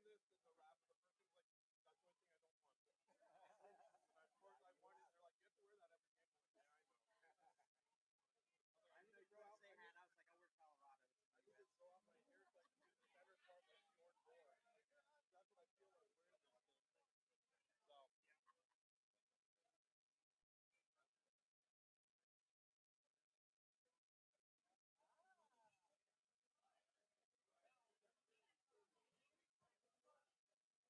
this in the wrap, and the person was like, "That's the only thing I don't want." And of course, I wanted. They're like, "You have to wear that every game." I'm like, "Yeah, I know." I was like, "I need to grow out my hair." I was like, I wear Colorado. I need to grow out my hair so I can do the better part like Bjorn Borg. Like, that's what I feel like wearing this thing. So.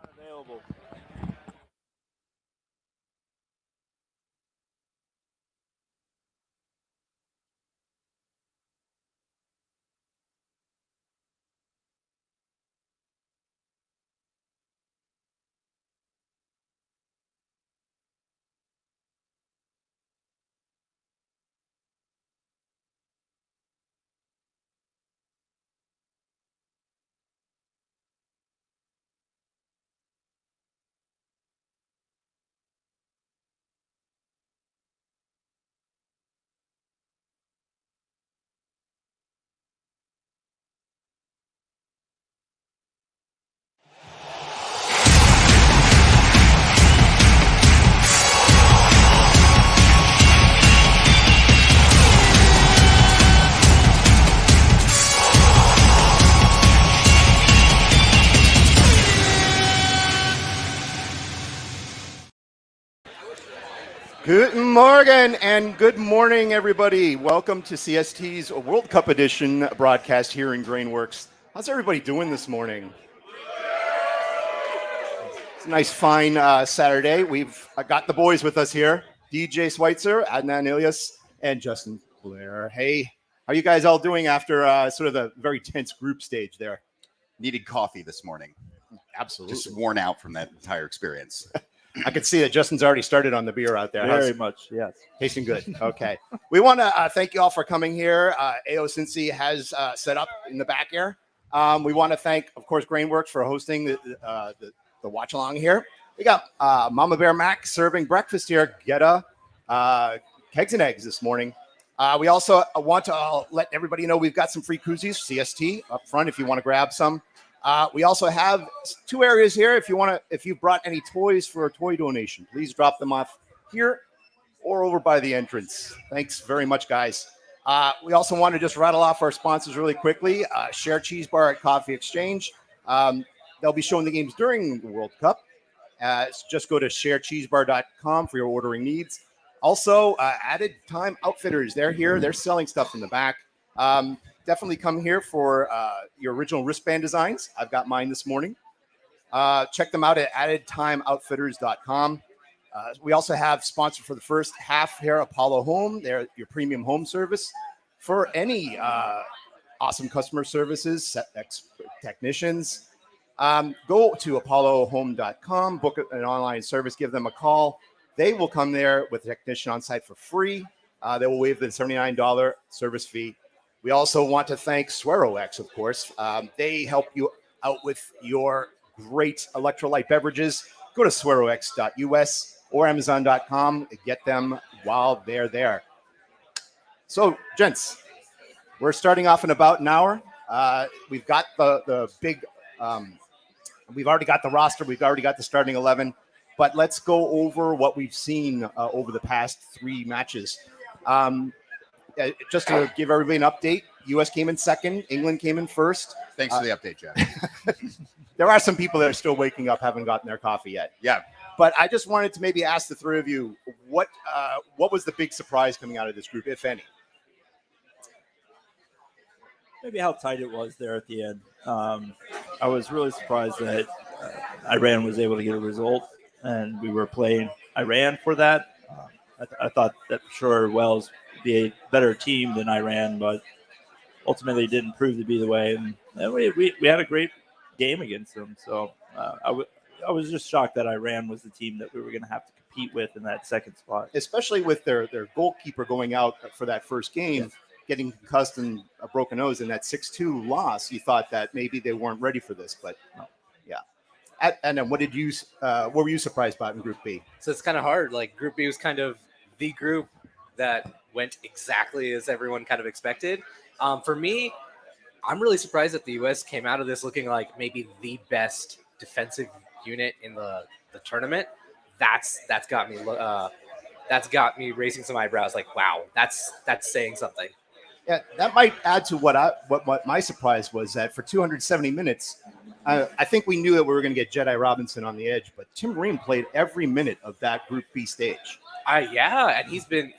Available. Guten Morgen and good morning, everybody. Welcome to CST's World Cup Edition broadcast here in Grainworks. How's everybody doing this morning? It's a nice, fine Saturday. We've got the boys with us here. DJ Schweitzer, Adnan Ilyas, and Justin Blair. Hey, how are you guys all doing after sort of the very tense group stage there? Needed coffee this morning. Absolutely. Just worn out from that entire experience. I could see that Justin's already started on the beer out there. Very much, yes. Tasting good. Okay. We want to thank you all for coming here. AO Cincy has set up in the back here. We want to thank, of course, Grainworks for hosting the watch along here. We got Mama Bear Mac serving breakfast here. Geta kegs and eggs this morning. We also want to let everybody know we've got some free koozies, CST up front if you want to grab some. We also have two areas here. If you brought any toys for a toy donation, please drop them off here or over by the entrance. Thanks very much, guys. We also want to just rattle off our sponsors really quickly. Share Cheese Bar at Coffee Exchange. They'll be showing the games during the World Cup. Just go to sharecheesebar.com for your ordering needs. Also, Added Time Outfitters. They're here. They're selling stuff in the back. Definitely come here for your original wristband designs. I've got mine this morning. Check them out at addedtimeoutfitters.com. We also have sponsored for the first half here, Apollo Home. They're your premium home service for any awesome customer services, technicians. Go to apollohome.com, book an online service, give them a call. They will come there with a technician on site for free. They will waive the $79 service fee. We also want to thank SweroX, of course. They help you out with your great electrolyte beverages. Go to swerox.us or amazon.com. Get them while they're there. So, gents, we're starting off in about an hour. We've got the big, we've already got the roster. We've already got the starting 11. But let's go over what we've seen over the past 3 matches. Just to give everybody an update, U.S. came in second. England came in first. Thanks for the update, Jeff. There are some people that are still waking up, haven't gotten their coffee yet. Yeah. But I just wanted to maybe ask the 3 of you, what was the big surprise coming out of this group, if any? Maybe how tight it was there at the end. I was really surprised that Iran was able to get a result, and we were playing Iran for that. I thought that for sure Wales would be a better team than Iran, but ultimately it didn't prove to be the way. And we had a great game against them. So I was just shocked that Iran was the team that we were going to have to compete with in that second spot. Especially with their goalkeeper going out for that first game. Yes. Getting concussed and a broken nose in that 6-2 loss, you thought that maybe they weren't ready for this, but no. Yeah. And then what were you surprised about in Group B? So it's kind of hard. Like Group B was kind of the group that went exactly as everyone kind of expected. For me, I'm really surprised that the U.S. came out of this looking like maybe the best defensive unit in the tournament. That's got me raising some eyebrows. Like, wow, that's saying something. Yeah, that might add to what my surprise was, that for 270 minutes, I think we knew that we were going to get Jedi Robinson on the edge, but Tim Ream played every minute of that Group B stage. Yeah, and he's been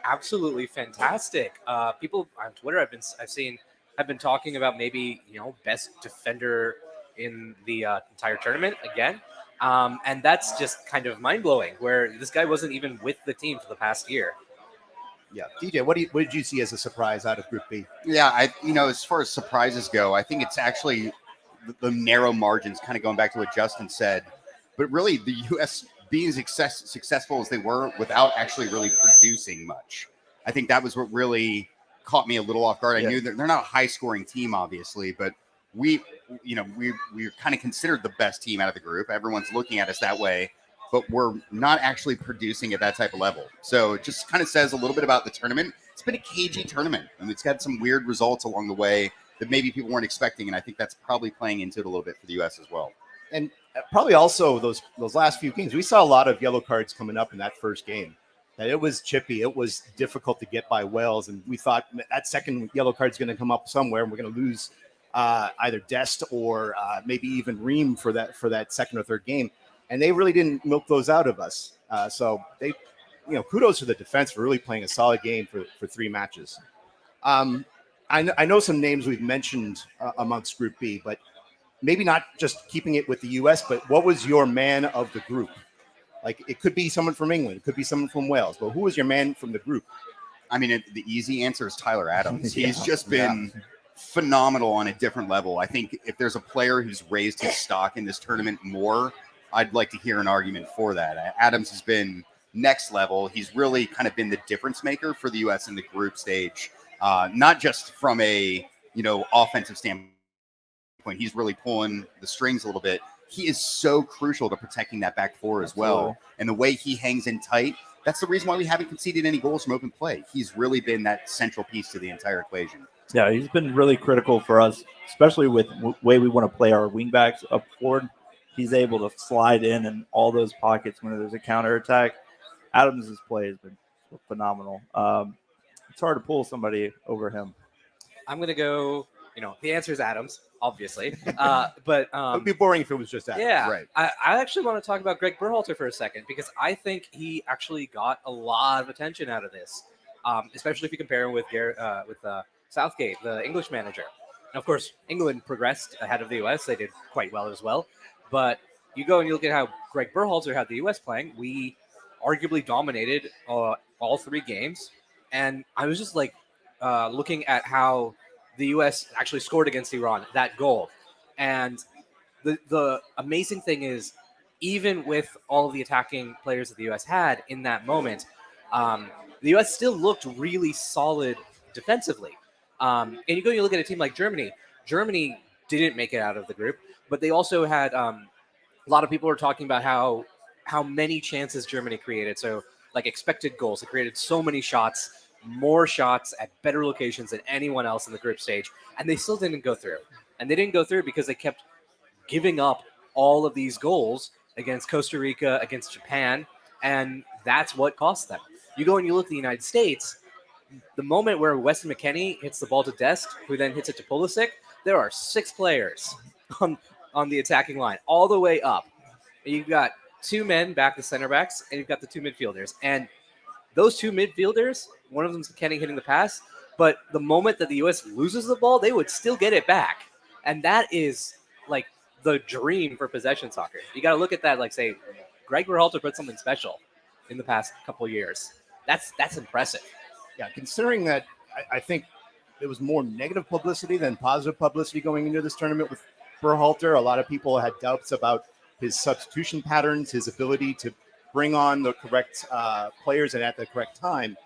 absolutely fantastic. People on Twitter have been talking about maybe best defender in the entire tournament again, and that's just kind of mind blowing. Where this guy wasn't even with the team for the past year. Yeah, DJ, what did you see as a surprise out of Group B? Yeah, as far as surprises go, I think it's actually the narrow margins, kind of going back to what Justin said. But really, the U.S. being as successful as they were without actually really producing much. I think that was what really caught me a little off guard. I knew that they're not a high-scoring team, obviously, but we're kind of considered the best team out of the group. Everyone's looking at us that way. But we're not actually producing at that type of level. So it just kind of says a little bit about the tournament. It's been a cagey tournament, and it's got some weird results along the way that maybe people weren't expecting, and I think that's probably playing into it a little bit for the U.S. as well. And probably also those last few games, we saw a lot of yellow cards coming up in that first game. That it was chippy. It was difficult to get by Wales, and we thought that second yellow card is going to come up somewhere, and we're going to lose either Dest or maybe even Ream for that second or third game. And they really didn't milk those out of us. So they, kudos to the defense for really playing a solid game for 3 matches. I know some names we've mentioned amongst Group B, but maybe not just keeping it with the U.S., but what was your man of the group? Like, it could be someone from England, it could be someone from Wales, but who was your man from the group? I mean, the easy answer is Tyler Adams. He's just been phenomenal on a different level. I think if there's a player who's raised his stock in this tournament more, I'd like to hear an argument for that. Adams has been next level. He's really kind of been the difference maker for the U.S. in the group stage, not just from a offensive standpoint. He's really pulling the strings a little bit. He is so crucial to protecting that back four as well. And the way he hangs in tight, that's the reason why we haven't conceded any goals from open play. He's really been that central piece to the entire equation. Yeah, he's been really critical for us, especially with the way we want to play our wingbacks up forward. He's able to slide in all those pockets when there's a counterattack. Adams' play has been phenomenal. It's hard to pull somebody over him. I'm going to go, the answer is Adams, obviously. But it would be boring if it was just Adams. Yeah. Right. I actually want to talk about Greg Berhalter for a second, because I think he actually got a lot of attention out of this, especially if you compare him with Southgate, the English manager. And of course, England progressed ahead of the U.S. They did quite well as well. But you go and you look at how Greg Berhalter had the U.S. playing. We arguably dominated all 3 games. And I was just looking at how the U.S. actually scored against Iran, that goal. And the amazing thing is, even with all of the attacking players that the U.S. had in that moment, the U.S. still looked really solid defensively. And you look at a team like Germany. Germany didn't make it out of the group, but they also had a lot of people were talking about how many chances Germany created. So like expected goals, they created so many shots, more shots at better locations than anyone else in the group stage, and they still didn't go through. And they didn't go through because they kept giving up all of these goals against Costa Rica, against Japan, and that's what cost them. You go and you look at the United States, the moment where Weston McKennie hits the ball to Dest, who then hits it to Pulisic, there are 6 players on the attacking line, all the way up. And you've got 2 men back, the center backs, and you've got the 2 midfielders. And those 2 midfielders, one of them's McKennie hitting the pass, but the moment that the U.S. loses the ball, they would still get it back. And that is like the dream for possession soccer. You got to look at that, like say, Greg Berhalter put something special in the past couple of years. That's impressive. Yeah, considering that I think there was more negative publicity than positive publicity going into this tournament with Berhalter. A lot of people had doubts about his substitution patterns, his ability to bring on the correct players and at the correct time.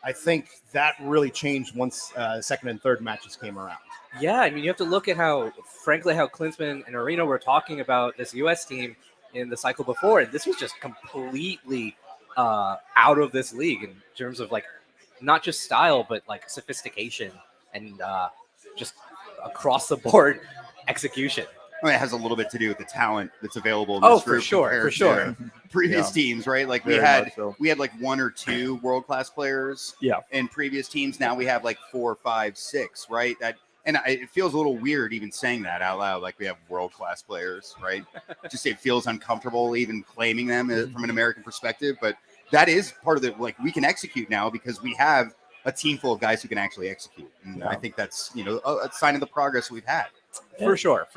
I think that really changed once second and third matches came around. Yeah, I mean, you have to look at how Klinsmann and Arena were talking about this U.S. team in the cycle before, and this was just completely out of this league in terms of like not just style, but like sophistication and just across the board execution. I mean, it has a little bit to do with the talent that's available in this for group sure. previous teams, right? Like we had like 1 or 2 world-class players in previous teams. Now we have like 4, 5, 6, right? It feels a little weird even saying that out loud, like we have world-class players, right? Just it feels uncomfortable even claiming them from an American perspective, but that is part of the, like, we can execute now because we have a team full of guys who can actually execute. And I think that's, a sign of the progress we've had. For sure.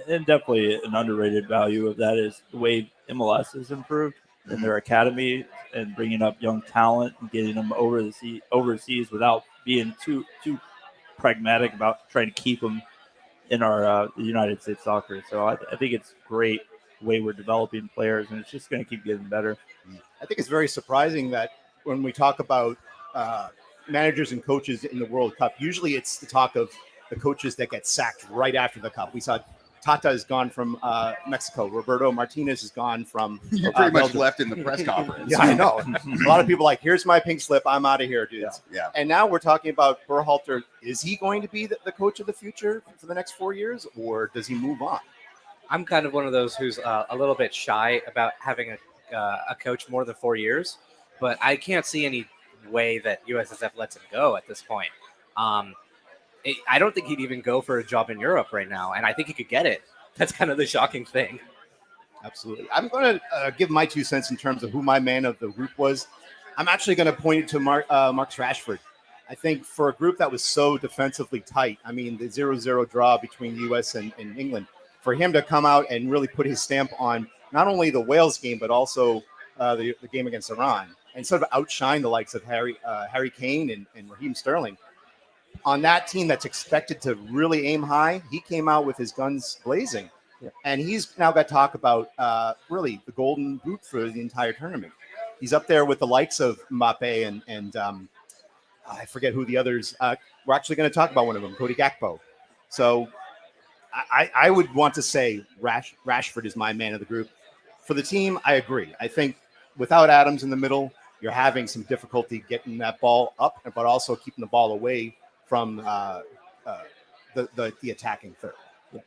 And definitely an underrated value of that is the way MLS has improved in their academy and bringing up young talent and getting them overseas without being too pragmatic about trying to keep them in our United States soccer. So I think it's great way we're developing players, and it's just going to keep getting better. I think it's very surprising that when we talk about managers and coaches in the World Cup, usually it's the talk of the coaches that get sacked right after the Cup. We saw Tata has gone from Mexico. Roberto Martinez has gone from you pretty much left in the press conference. Yeah, I know. A lot of people like, here's my pink slip. I'm out of here, dudes. Yeah. And now we're talking about Berhalter. Is he going to be the coach of the future for the next 4 years, or does he move on? I'm kind of one of those who's a little bit shy about having a coach more than 4 years, but I can't see any way that USSF lets him go at this point. I don't think he'd even go for a job in Europe right now, and I think he could get it. That's kind of the shocking thing. Absolutely. I'm going to give my 2 cents in terms of who my man of the group was. I'm actually going to point it to Marcus Rashford. I think for a group that was so defensively tight, I mean, the 0-0 draw between the U.S. and England, for him to come out and really put his stamp on not only the Wales game, but also the game against Iran, and sort of outshine the likes of Harry Kane and Raheem Sterling. On that team that's expected to really aim high, he came out with his guns blazing. Yeah. And he's now got talk about really the golden boot for the entire tournament. He's up there with the likes of Mbappe and I forget who the others. We're actually going to talk about one of them, Cody Gakpo. So I would want to say Rashford is my man of the group. For the team, I agree. I think without Adams in the middle, you're having some difficulty getting that ball up, but also keeping the ball away from the attacking third. Yeah.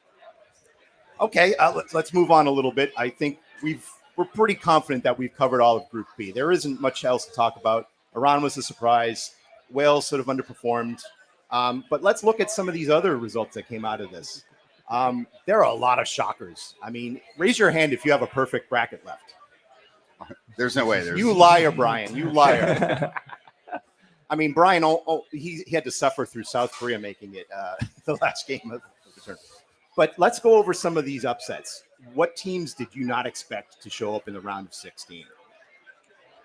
Okay, let's move on a little bit. I think we're pretty confident that we've covered all of Group B. There isn't much else to talk about. Iran was a surprise. Wales sort of underperformed. But let's look at some of these other results that came out of this. There are a lot of shockers. I mean, raise your hand if you have a perfect bracket left. There's no way. You liar, Brian. You liar. I mean, Brian, he had to suffer through South Korea making it the last game of the tournament. But let's go over some of these upsets. What teams did you not expect to show up in the round of 16?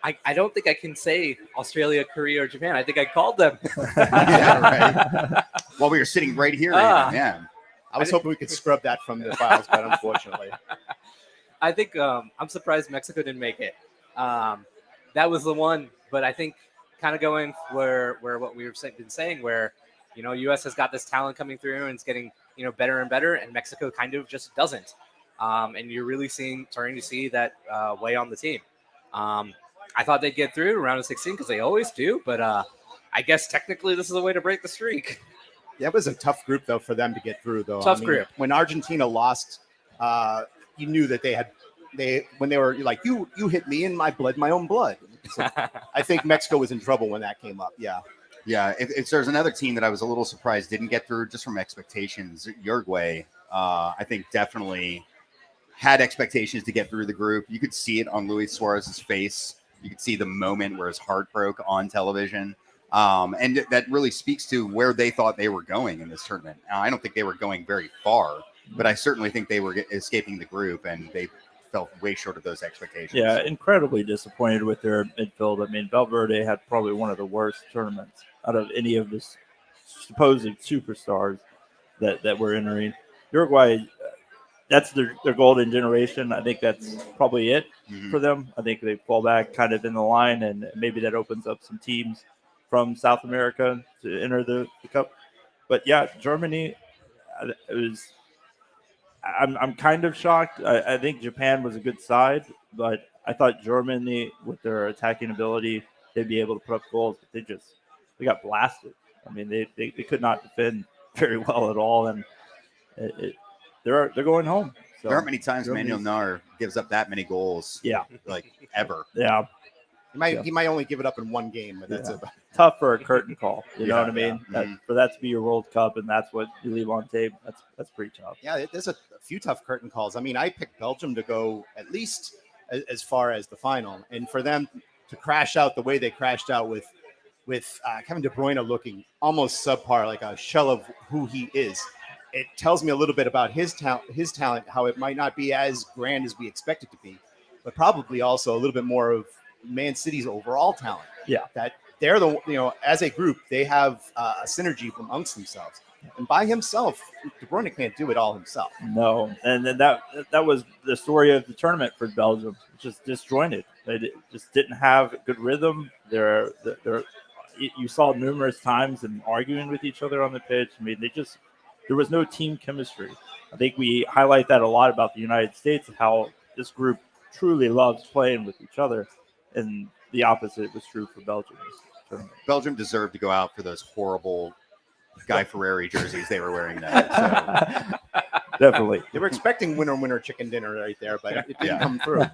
I don't think I can say Australia, Korea, or Japan. I think I called them. Yeah, right. While we were sitting right here. Yeah. I was hoping we could scrub that from the files, but unfortunately. I think I'm surprised Mexico didn't make it. That was the one, but I think kind of going where what we've been saying, where U.S. has got this talent coming through and it's getting, better and better, and Mexico kind of just doesn't. And you're really starting to see that weigh on the team. I thought they'd get through round of 16 because they always do, but I guess technically this is a way to break the streak. That was a tough group, though, for them to get through, though. Tough group. When Argentina lost, you knew that when they were like, you hit me in my own blood. So I think Mexico was in trouble when that came up. Yeah. Yeah. If there's another team that I was a little surprised didn't get through just from expectations, Uruguay, I think definitely had expectations to get through the group. You could see it on Luis Suarez's face. You could see the moment where his heart broke on television. And that really speaks to where they thought they were going in this tournament. Now, I don't think they were going very far, but I certainly think they were escaping the group, and they fell way short of those expectations. Yeah, incredibly disappointed with their midfield. I mean, Valverde had probably one of the worst tournaments out of any of the supposed superstars that were entering. Uruguay, that's their golden generation. I think that's probably it for them. I think they fall back kind of in the line, and maybe that opens up some teams from South America to enter the cup. But yeah, Germany, I'm kind of shocked. I think Japan was a good side, but I thought Germany, with their attacking ability, they'd be able to put up goals, but they got blasted. I mean, they could not defend very well at all, and they're going home. So, there aren't many times Manuel Neuer gives up that many goals. Yeah, like ever. Yeah. He might only give it up in one game, but that's tough for a curtain call. You know what I mean? For that to be your World Cup, and that's what you leave on tape. That's pretty tough. Yeah, there's a few tough curtain calls. I mean, I picked Belgium to go at least as far as the final, and for them to crash out the way they crashed out with Kevin De Bruyne looking almost subpar, like a shell of who he is. It tells me a little bit about his talent, how it might not be as grand as we expect it to be, but probably also a little bit more of Man City's overall talent. Yeah, that they're as a group, they have a synergy amongst themselves. And by himself, De Bruyne can't do it all himself. No, and then that was the story of the tournament for Belgium. Just disjointed. They just didn't have good rhythm. You saw numerous times them arguing with each other on the pitch. I mean, there was no team chemistry. I think we highlight that a lot about the United States, how this group truly loves playing with each other, and the opposite was true for Belgium. Belgium deserved to go out for those horrible Guy Ferrari jerseys they were wearing that. So. Definitely. They were expecting winner chicken dinner right there, but it didn't come through.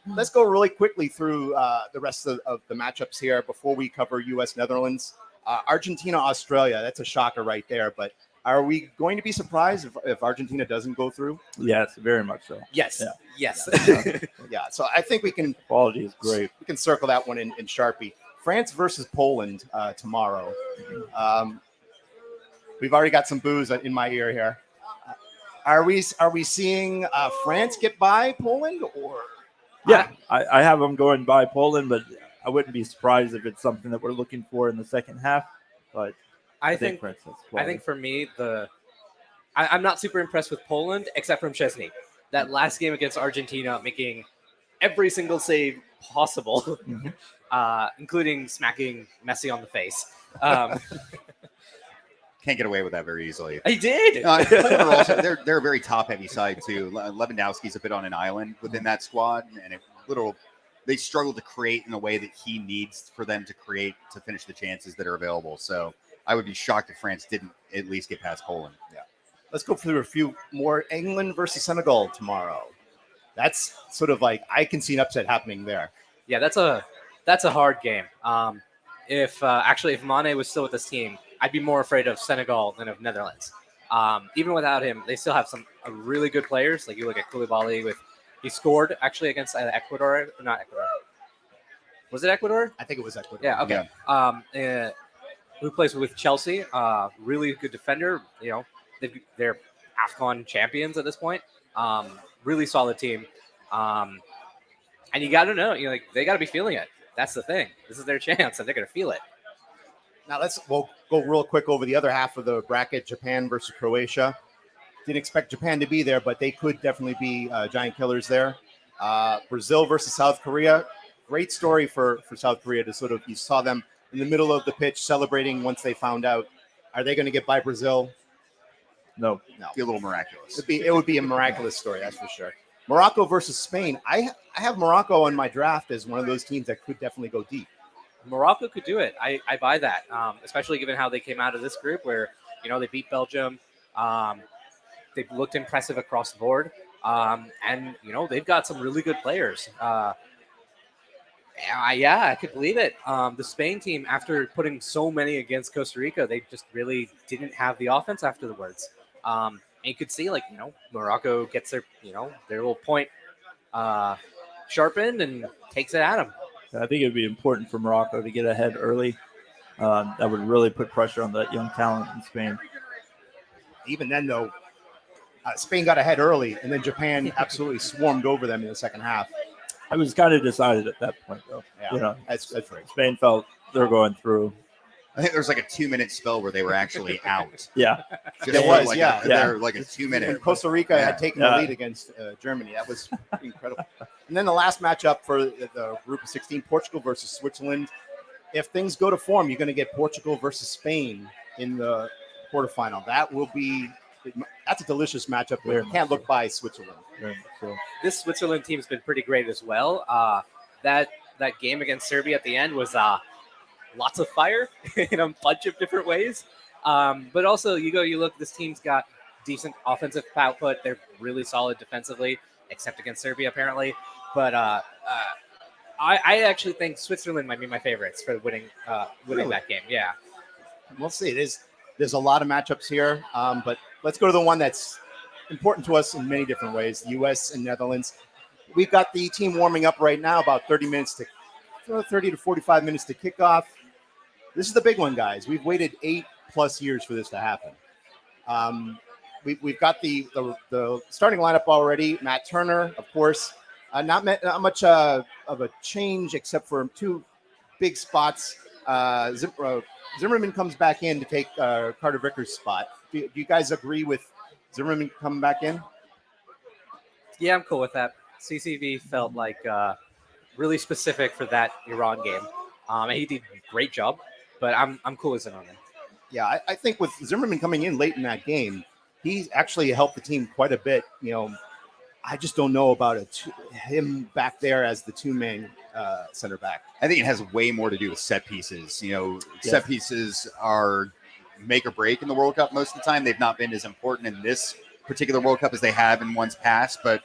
Let's go really quickly through the rest of the matchups here before we cover U.S.-Netherlands. Argentina-Australia, that's a shocker right there, but are we going to be surprised if Argentina doesn't go through? Yes, very much so. Yes. Yeah. Yes. Yeah, so I think we can... Quality is great. We can circle that one in Sharpie. France versus Poland tomorrow. We've already got some boos in my ear here. Are we seeing France get by Poland, or? Yeah, I have them going by Poland, but I wouldn't be surprised if it's something that we're looking for in the second half. But I think France has quality. I think for me, I'm not super impressed with Poland, except from Szczesny. That last game against Argentina, making every single save possible, including smacking Messi on the face. Can't get away with that very easily. I did. They're a very top-heavy side too. Lewandowski's a bit on an island within that squad, and they struggle to create in the way that he needs for them to create to finish the chances that are available. So I would be shocked if France didn't at least get past Poland. Yeah. Let's go through a few more. England versus Senegal tomorrow. That's sort of like, I can see an upset happening there. Yeah, that's a hard game. If Mane was still with this team, I'd be more afraid of Senegal than of Netherlands. Even without him, they still have some really good players. Like you look at Koulibaly he scored actually against Ecuador, not Ecuador. Was it Ecuador? I think it was Ecuador. Yeah. Okay. Yeah. Who plays with Chelsea? Really good defender. They're AFCON champions at this point. Really solid team. And you got to know, they got to be feeling it. That's the thing. This is their chance, and they're going to feel it. Now we'll go real quick over the other half of the bracket, Japan versus Croatia. Didn't expect Japan to be there, but they could definitely be giant killers there. Brazil versus South Korea. Great story for South Korea to you saw them in the middle of the pitch celebrating once they found out Are they going to get by Brazil? No. No. Be a little miraculous. It would be a miraculous story, that's for sure. Morocco versus Spain. I have Morocco on my draft as one of those teams that could definitely go deep. Morocco could do it. I buy that, especially given how they came out of this group where, they beat Belgium. They looked impressive across the board. And, they've got some really good players. Yeah, I could believe it. The Spain team, after putting so many against Costa Rica, they just really didn't have the offense afterwards. And you could see, Morocco gets their little point sharpened and takes it at them. I think it would be important for Morocco to get ahead early. That would really put pressure on that young talent in Spain. Even then, though, Spain got ahead early, and then Japan absolutely swarmed over them in the second half. I was kind of decided at that point, though. Yeah, that's right. Spain felt they're going through. I think there's like a 2-minute spell where they were actually out. Yeah. There was, They're like a 2-minute. When Costa Rica had taken the lead against Germany. That was incredible. And then the last matchup for the group of 16, Portugal versus Switzerland. If things go to form, you're going to get Portugal versus Spain in the quarterfinal. That's a delicious matchup. You can't look by Switzerland. This Switzerland team's been pretty great as well. That game against Serbia at the end was lots of fire in a bunch of different ways. But also, you look, this team's got decent offensive output. They're really solid defensively, except against Serbia, apparently. But I actually think Switzerland might be my favorites for winning that game. Yeah. We'll see. There's a lot of matchups here, but let's go to the one that's important to us in many different ways, the U.S. and Netherlands. We've got the team warming up right now, about 30 to 45 minutes to kick off. This is the big one, guys. We've waited 8+ years for this to happen. We've got the starting lineup already. Matt Turner, of course, not much of a change except for two big spots. Zimmerman comes back in to take Carter Vickers' spot. Do you guys agree with Zimmerman coming back in? Yeah, I'm cool with that. CCV felt like really specific for that Iran game. And he did a great job, but I'm cool with Zimmerman. Yeah, I think with Zimmerman coming in late in that game, he's actually helped the team quite a bit. I just don't know about him back there as the two-man center back. I think it has way more to do with set pieces. Set pieces are make or break in the World Cup most of the time. They've not been as important in this particular World Cup as they have in ones past, but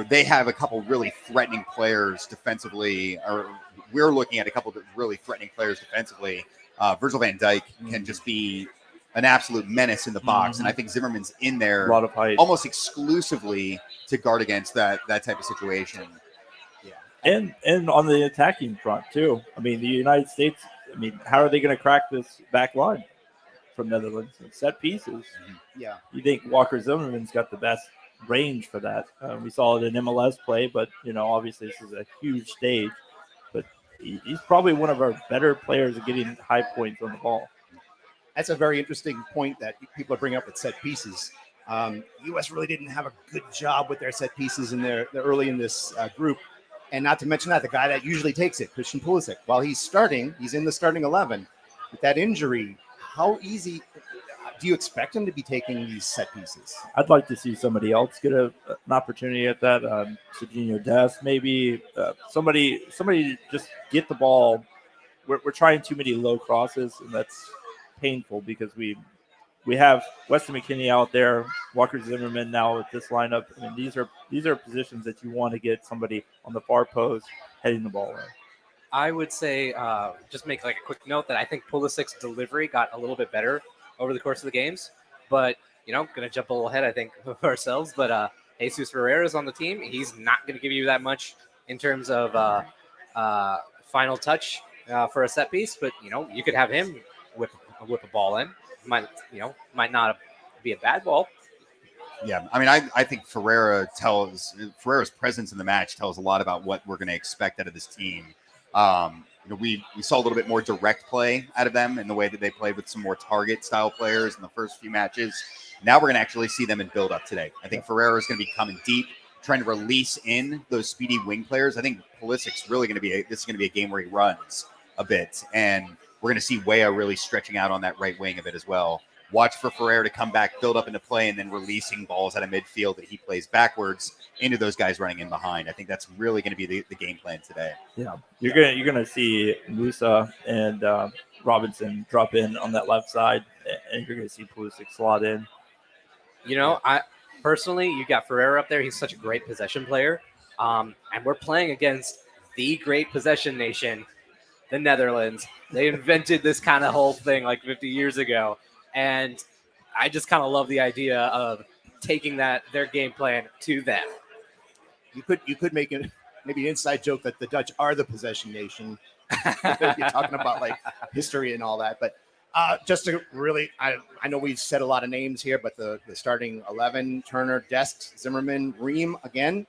they have a couple really threatening players defensively, or we're looking at a couple of really threatening players defensively. Virgil van Dijk can just be an absolute menace in the box, and I think Zimmerman's in there a lot of height, almost exclusively to guard against that type of situation. Yeah, and on the attacking front too. I mean, the United States. I mean, how are they going to crack this back line from Netherlands? Set pieces. Yeah, you think Walker Zimmerman's got the best range for that? We saw it in MLS play, but obviously this is a huge stage. But he's probably one of our better players at getting high points on the ball. That's a very interesting point that people are bringing up with set pieces. U.S. really didn't have a good job with their set pieces in their early in this group. And not to mention that the guy that usually takes it, Christian Pulisic, while he's in the starting 11. With that injury, how easy do you expect him to be taking these set pieces? I'd like to see somebody else get an opportunity at that. Serginho Dest, maybe somebody just get the ball. We're trying too many low crosses, and that's painful because we have Weston McKennie out there, Walker Zimmerman now with this lineup. I mean, these are positions that you want to get somebody on the far post heading the ball in. I would say just make like a quick note that I think Pulisic's delivery got a little bit better over the course of the games, but going to jump a little ahead, I think, of ourselves. But Jesus Ferreira is on the team. He's not going to give you that much in terms of final touch for a set piece, but you could have him whip a ball in. Might not be a bad ball. Yeah, I mean, I think Ferreira's presence in the match tells a lot about what we're going to expect out of this team. We saw a little bit more direct play out of them in the way that they played with some more target style players in the first few matches. Now we're going to actually see them in build up today. I think Ferreira is going to be coming deep, trying to release in those speedy wing players. I think Pulisic's really going to be this is going to be a game where he runs a bit, and we're going to see Weah really stretching out on that right wing a bit as well. Watch for Ferrer to come back, build up into play, and then releasing balls out of midfield that he plays backwards into those guys running in behind. I think that's really going to be the game plan today. Yeah, you're gonna see Musa and Robinson drop in on that left side, and you're gonna see Pulisic slot in. I personally, you got Ferreira up there. He's such a great possession player, and we're playing against the great possession nation, the Netherlands. They invented this kind of whole thing like 50 years ago, and I just kind of love the idea of taking their game plan to them. You could make it maybe an inside joke that the Dutch are the possession nation. You're talking about like history and all that, but just to really, I know we've said a lot of names here, but the starting 11: Turner, Dest, Zimmerman, Ream again.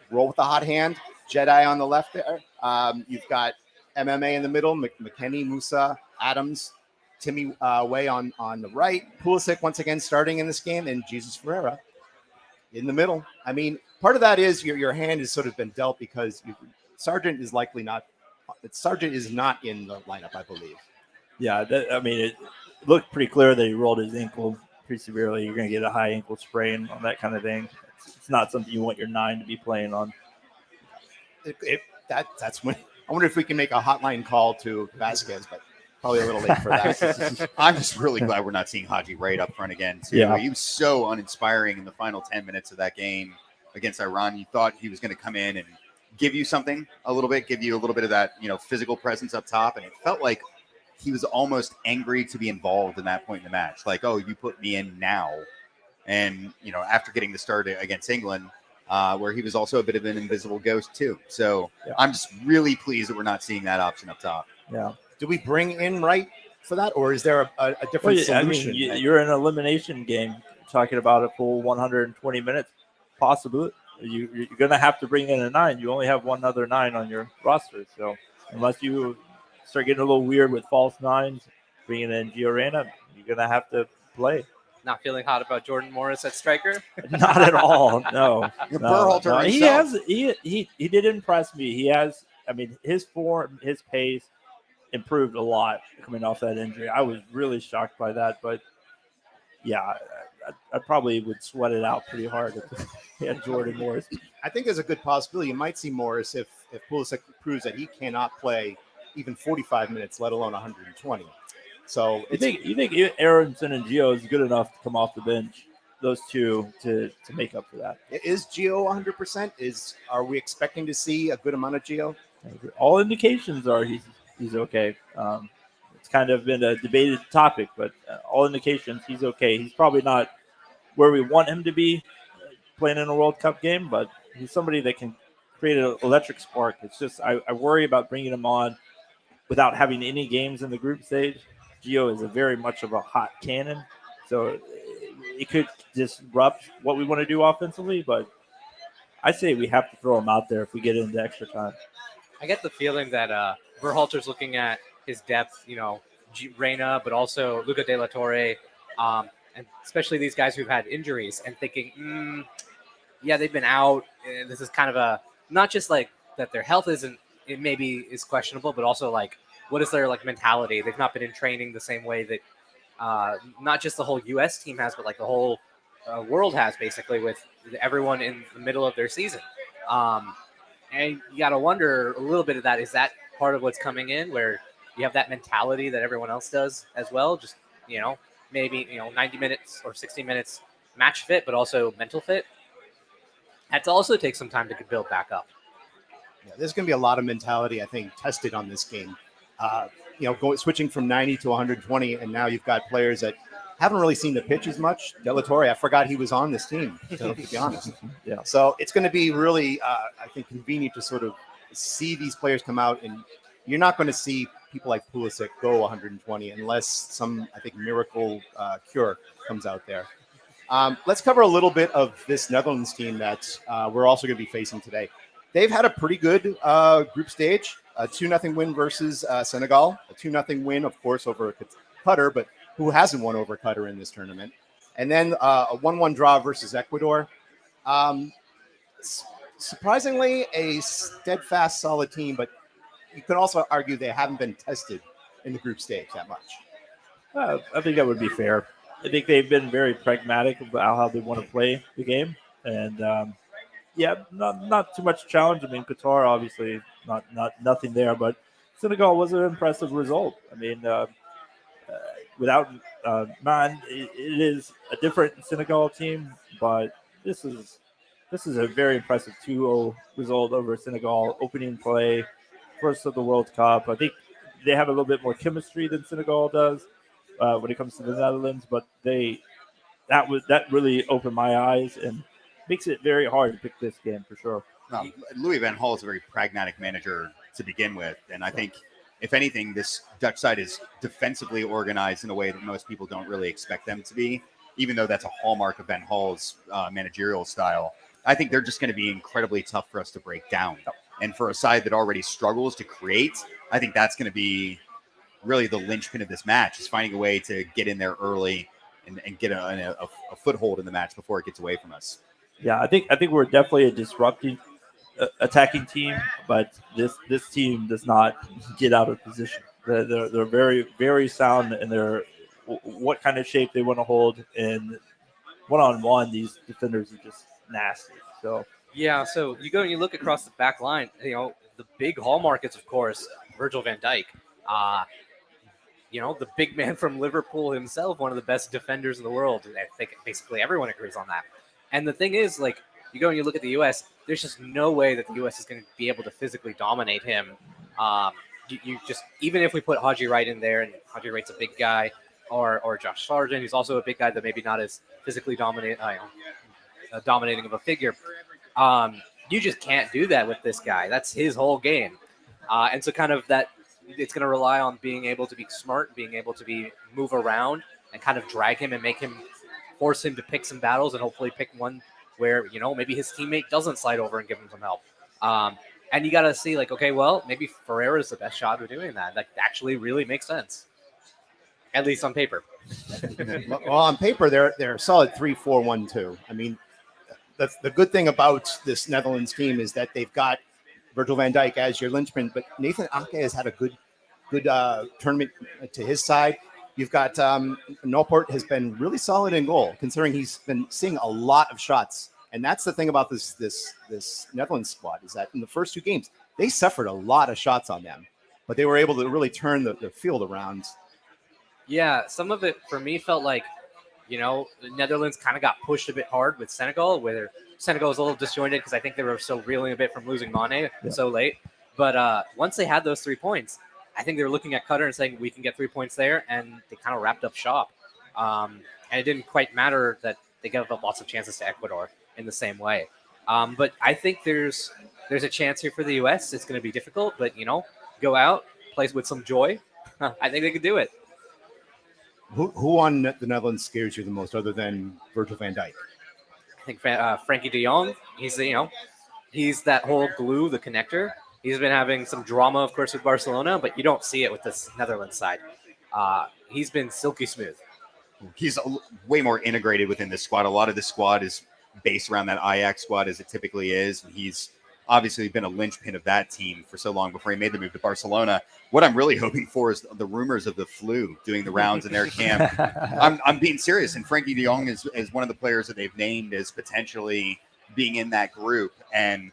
Roll with the hot hand. Jedi on the left there. You've got MMA in the middle. McKennie, Musa, Adams, Timmy Way on the right. Pulisic once again starting in this game, and Jesus Ferreira in the middle. I mean, part of that is your hand has sort of been dealt because Sargent is likely not. Sargent is not in the lineup, I believe. Yeah, it looked pretty clear that he rolled his ankle pretty severely. You're going to get a high ankle sprain on that kind of thing. It's not something you want your 9 to be playing on. That's when I wonder if we can make a hotline call to Vasquez, but probably a little late for that. I'm just really glad we're not seeing Haji Wright up front again, too. Yeah. He was so uninspiring in the final 10 minutes of that game against Iran. You thought he was going to come in and give you something a little bit, give you a little bit of that, physical presence up top. And it felt like he was almost angry to be involved in that point in the match. Like, oh, you put me in now. And, after getting the start against England, where he was also a bit of an invisible ghost too. So yeah. I'm just really pleased that we're not seeing that option up top. Yeah. Do we bring in Wright for that, or is there a different solution? I mean, you're in an elimination game, talking about a full 120 minutes, possibly. You're going to have to bring in a 9. You only have one other 9 on your roster. So unless you start getting a little weird with false 9s, bringing in Gio Reyna, you're going to have to play. Not feeling hot about Jordan Morris at striker? Not at all. No. Berhalter he did impress me. He has, his form, his pace improved a lot coming off that injury. I was really shocked by that, but yeah, I probably would sweat it out pretty hard if he had Jordan Morris. I think there's a good possibility you might see Morris if Pulisic proves that he cannot play even 45 minutes, let alone 120. So you think Aronson and Gio is good enough to come off the bench, those two, to make up for that? Is Gio 100%? Are we expecting to see a good amount of Gio? All indications are he's okay. It's kind of been a debated topic, but all indications he's okay. He's probably not where we want him to be playing in a World Cup game, but he's somebody that can create an electric spark. It's just I worry about bringing him on without having any games in the group stage. Gio is very much of a hot cannon, so it could disrupt what we want to do offensively, but I say we have to throw him out there if we get into extra time. I get the feeling that Berhalter's looking at his depth, Reyna, but also Luca De La Torre, and especially these guys who've had injuries, and thinking, they've been out. And this is kind of not just like that their health isn't, it maybe is questionable, but also like, what is their mentality? They've not been in training the same way that not just the whole U.S. team has, but like the whole world has, basically, with everyone in the middle of their season. And you got to wonder a little bit of that. Is that part of what's coming in, where you have that mentality that everyone else does as well? Just, maybe, 90 minutes or 60 minutes match fit, but also mental fit. Had to also take some time to build back up. Yeah, there's going to be a lot of mentality, I think, tested on this game. Switching from 90 to 120, and now you've got players that haven't really seen the pitch as much. De La Torre, I forgot he was on this team, to be honest. Yeah. So it's going to be really, I think, convenient to sort of see these players come out, and you're not going to see people like Pulisic go 120 unless some, I think, miracle cure comes out there. Let's cover a little bit of this Netherlands team that we're also going to be facing today. They've had a pretty good group stage. A 2-0 win versus Senegal. A 2-0 win, of course, over Qatar, but who hasn't won over Qatar in this tournament? And then a 1-1 draw versus Ecuador. Surprisingly, a steadfast, solid team, but you could also argue they haven't been tested in the group stage that much. I think that would be fair. I think they've been very pragmatic about how they want to play the game, and not too much challenge. I mean, Qatar obviously nothing there, but Senegal was an impressive result. I mean, without Man, it is a different Senegal team, but this is a very impressive 2-0 result over Senegal, opening play, first of the World Cup. I think they have a little bit more chemistry than Senegal does when it comes to the Netherlands, but that really opened my eyes and makes it very hard to pick this game for sure. Louis van Gaal is a very pragmatic manager to begin with, and I think, if anything, this Dutch side is defensively organized in a way that most people don't really expect them to be, even though that's a hallmark of Van Gaal's managerial style. I think they're just going to be incredibly tough for us to break down. And for a side that already struggles to create, I think that's going to be really the linchpin of this match, is finding a way to get in there early and get a foothold in the match before it gets away from us. Yeah, I think we're definitely a disruptive attacking team, but this team does not get out of position. They're very, very sound in their what kind of shape they want to hold, and one-on-one, these defenders are just nasty. So Yeah, so you go and you look across the back line. The big hallmark is, of course, Virgil van Dijk. The big man from Liverpool himself, one of the best defenders in the world. I think basically everyone agrees on that. And the thing is, you go and you look at the U.S., there's just no way that the U.S. is going to be able to physically dominate him. You just, even if we put Haji Wright in there, and Haji Wright's a big guy, or Josh Sargent, who's also a big guy that maybe not as physically dominating of a figure, you just can't do that with this guy. That's his whole game. And so kind of that, it's going to rely on being able to be smart, being able to move around and kind of drag him and force him to pick some battles, and hopefully pick one where, maybe his teammate doesn't slide over and give him some help. And you got to see, okay, well, maybe Ferreira is the best shot of doing that. That actually really makes sense, at least on paper. Well, on paper, they're a solid 3-4-1-2. I mean, that's the good thing about this Netherlands team, is that they've got Virgil van Dijk as your linchpin, but Nathan Ake has had a good tournament to his side. You've got Nolport has been really solid in goal, considering he's been seeing a lot of shots. And that's the thing about this Netherlands squad, is that in the first two games, they suffered a lot of shots on them, but they were able to really turn the field around. Yeah, some of it for me felt like, the Netherlands kind of got pushed a bit hard with Senegal, where Senegal was a little disjointed because I think they were still reeling a bit from losing Mane so late. But once they had those 3 points, I think they were looking at Qatar and saying, we can get 3 points there, and they kind of wrapped up shop. And it didn't quite matter that they gave up lots of chances to Ecuador in the same way. But I think there's a chance here for the U.S. It's going to be difficult, but, go out, play with some joy. I think they could do it. Who on the Netherlands scares you the most, other than Virgil van Dijk? I think Frankie de Jong, he's that whole glue, the connector. He's been having some drama, of course, with Barcelona, but you don't see it with this Netherlands side. He's been silky smooth. He's way more integrated within this squad. A lot of the squad is based around that Ajax squad, as it typically is. And he's obviously been a linchpin of that team for so long before he made the move to Barcelona. What I'm really hoping for is the rumors of the flu doing the rounds in their camp. I'm being serious. And Frankie de Jong is one of the players that they've named as potentially being in that group. And,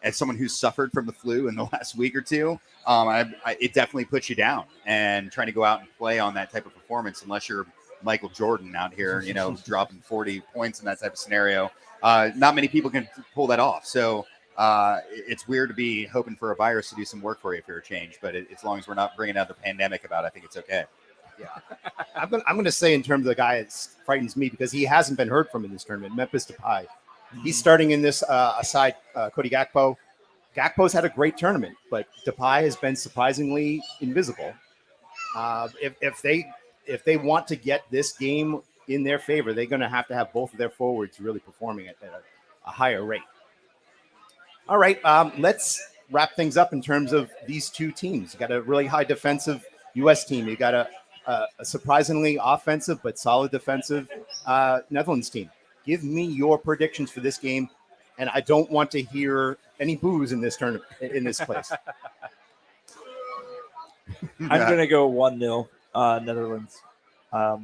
as someone who's suffered from the flu in the last week or two, it definitely puts you down. And trying to go out and play on that type of performance, unless you're Michael Jordan out here, dropping 40 points in that type of scenario, not many people can pull that off. So it's weird to be hoping for a virus to do some work for you for a change. But as long as we're not bringing another pandemic about, I think it's okay. Yeah, I'm going to say, in terms of the guy that frightens me, because he hasn't been heard from in this tournament, Memphis Depay. He's starting in this aside Cody Gakpo. Gakpo's had a great tournament, but Depay has been surprisingly invisible. If they want to get this game in their favor, they're going to have both of their forwards really performing at a higher rate. All right, let's wrap things up in terms of these two teams. You got a really high defensive U.S. team. You got a surprisingly offensive but solid defensive Netherlands team. Give me your predictions for this game, and I don't want to hear any boos in this tournament, in this place. I'm going to go 1-0 Netherlands. I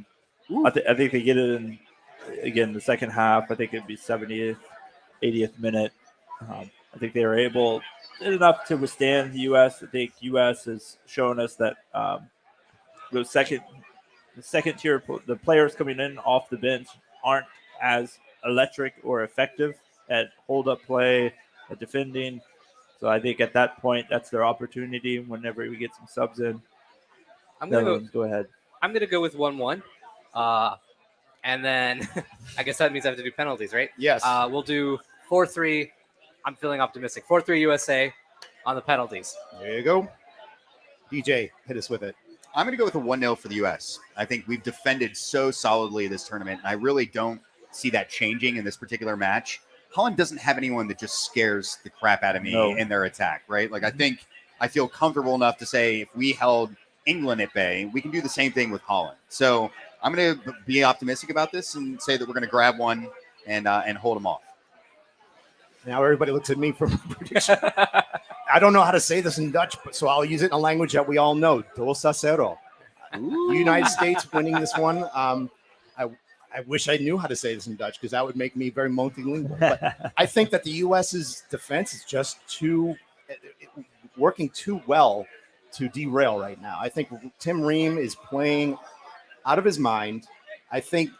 think they get it in, again, the second half. I think it'd be 70th, 80th minute. I think they were able enough to withstand the U.S. I think U.S. has shown us that the second tier, the players coming in off the bench aren't as electric or effective at hold-up play, at defending. So I think at that point, that's their opportunity whenever we get some subs in. I'm gonna go ahead. I'm gonna go with 1-1, and then I guess that means I have to do penalties, right? Yes. We'll do 4-3. I'm feeling optimistic. 4-3 USA on the penalties. There you go. DJ, hit us with it. I'm going to go with a 1-0 for the U.S. I think we've defended so solidly this tournament, and I really don't see that changing in this particular match. Holland doesn't have anyone that just scares the crap out of me in their attack, right? Like, I feel comfortable enough to say if we held England at bay, we can do the same thing with Holland. So I'm going to be optimistic about this and say that we're going to grab one and hold them off. Now everybody looks at me for prediction. I don't know how to say this in Dutch, so I'll use it in a language that we all know. 2-0. United States winning this one. I wish I knew how to say this in Dutch because that would make me very multilingual. But I think that the U.S.'s defense is just working too well to derail right now. I think Tim Ream is playing out of his mind. I think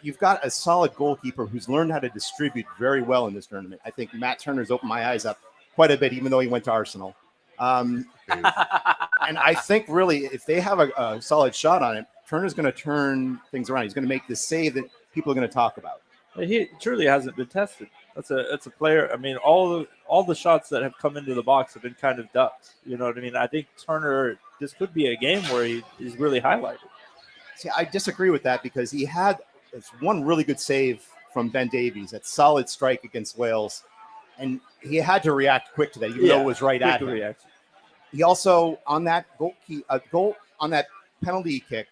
you've got a solid goalkeeper who's learned how to distribute very well in this tournament. I think Matt Turner's opened my eyes up quite a bit, even though he went to Arsenal. And I think really if they have a solid shot on it, Turner's going to turn things around. He's going to make this save that people are going to talk about. He truly hasn't been tested. That's a player. I mean, all the shots that have come into the box have been kind of ducked. You know what I mean? I think Turner, this could be a game where he's really highlighted. See, I disagree with that because he had one really good save from Ben Davies, that solid strike against Wales. And he had to react quick to that, even though it was right at him. Reaction. He also, on that goal on that penalty kick,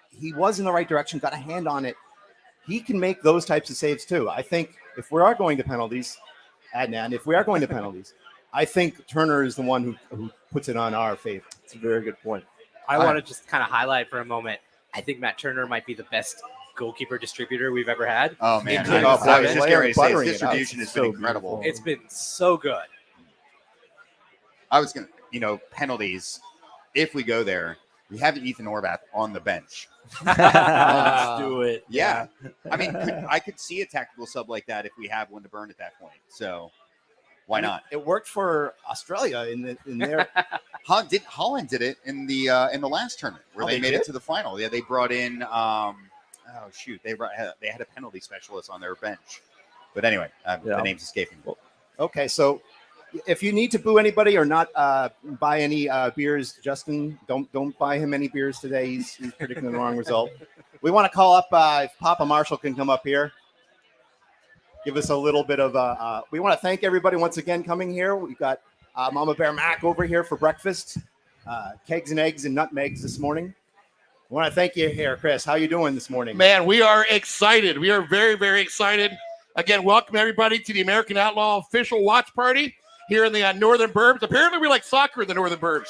he was in the right direction, got a hand on it. He can make those types of saves too. I think if we are going to penalties, Adnan, I think Turner is the one who puts it on our favor. It's a very good point. I want to just kind of highlight for a moment. I think Matt Turner might be the best goalkeeper distributor we've ever had. Oh, man. I was just going to say, his distribution has been incredible. It's been so good. I was going to, penalties, if we go there, we have Ethan Horvath on the bench. Let's do it. Yeah. I mean, I could see a tactical sub like that if we have one to burn at that point. So why not? It worked for Australia in their Holland did it in the last tournament where they made it to the final. Yeah, they brought in they had a penalty specialist on their bench. But anyway, the name's escaping me. Okay, so if you need to boo anybody or not buy any beers, Justin, don't buy him any beers today. He's predicting the wrong result. We want to call up if Papa Marshall can come up here. Give us a little bit of we want to thank everybody once again coming here. We've got Mama Bear Mac over here for breakfast. Kegs and eggs and nutmegs this morning. I want to thank you here, Chris. How you doing this morning? Man, we are excited. We are very, very excited. Again, welcome everybody to the American Outlaw official watch party here in the Northern Burbs. Apparently, we like soccer in the Northern Burbs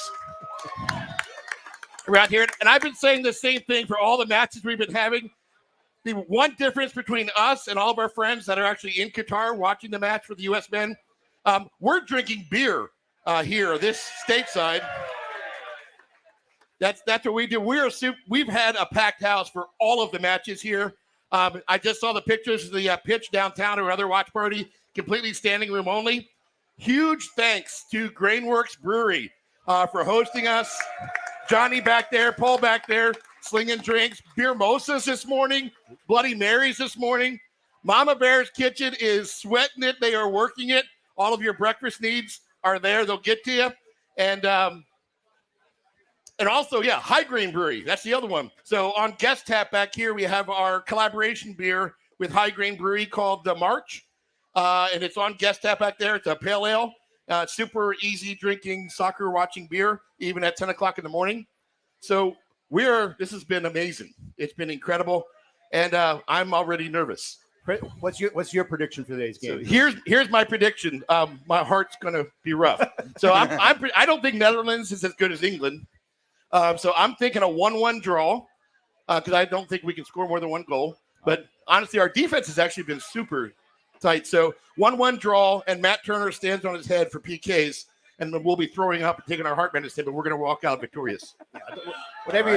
around here. And I've been saying the same thing for all the matches we've been having. The one difference between us and all of our friends that are actually in Qatar watching the match for the U.S. men, we're drinking beer here, this stateside. That's what we do. We've had a packed house for all of the matches here. I just saw the pictures of the pitch downtown or other watch party, completely standing room only. Huge thanks to Grainworks Brewery for hosting us. Johnny back there, Paul back there, slinging drinks. Beer Mosas this morning, Bloody Marys this morning. Mama Bear's Kitchen is sweating it. They are working it. All of your breakfast needs are there. They'll get to you. And also, High Grain Brewery. That's the other one. So on guest tap back here, we have our collaboration beer with High Grain Brewery called the March. And it's on guest tap back there. It's a pale ale. Super easy drinking, soccer watching beer, even at 10 o'clock in the morning. So this has been amazing. It's been incredible. And I'm already nervous. What's your prediction for today's game? So here's my prediction. My heart's going to be rough. So I don't think Netherlands is as good as England. So I'm thinking a 1-1 draw because I don't think we can score more than one goal. But honestly, our defense has actually been super tight. So 1-1 draw, and Matt Turner stands on his head for PKs, and then we'll be throwing up and taking our heart medicine, but we're going to walk out victorious. Whatever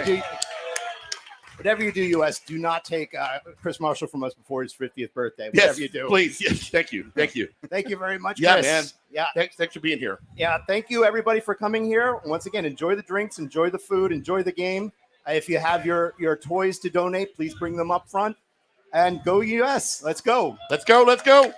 you do, US, do not take Chris Marshall from us before his 50th birthday. Whatever Yes, you do. please. Yes, thank you. Thank you. Thank you very much, Yeah, Chris. man. Yeah. Thanks for being here. Yeah, thank you everybody for coming here. Once again, enjoy the drinks, enjoy the food, enjoy the game. If you have your toys to donate, please bring them up front. And go US. Let's go. Let's go. Let's go.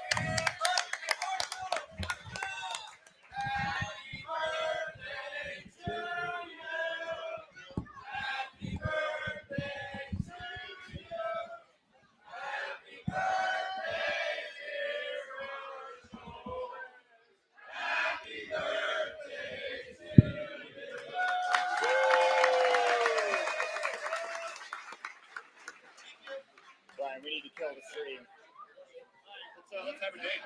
Brian, we need to kill the stream. Let's have a date.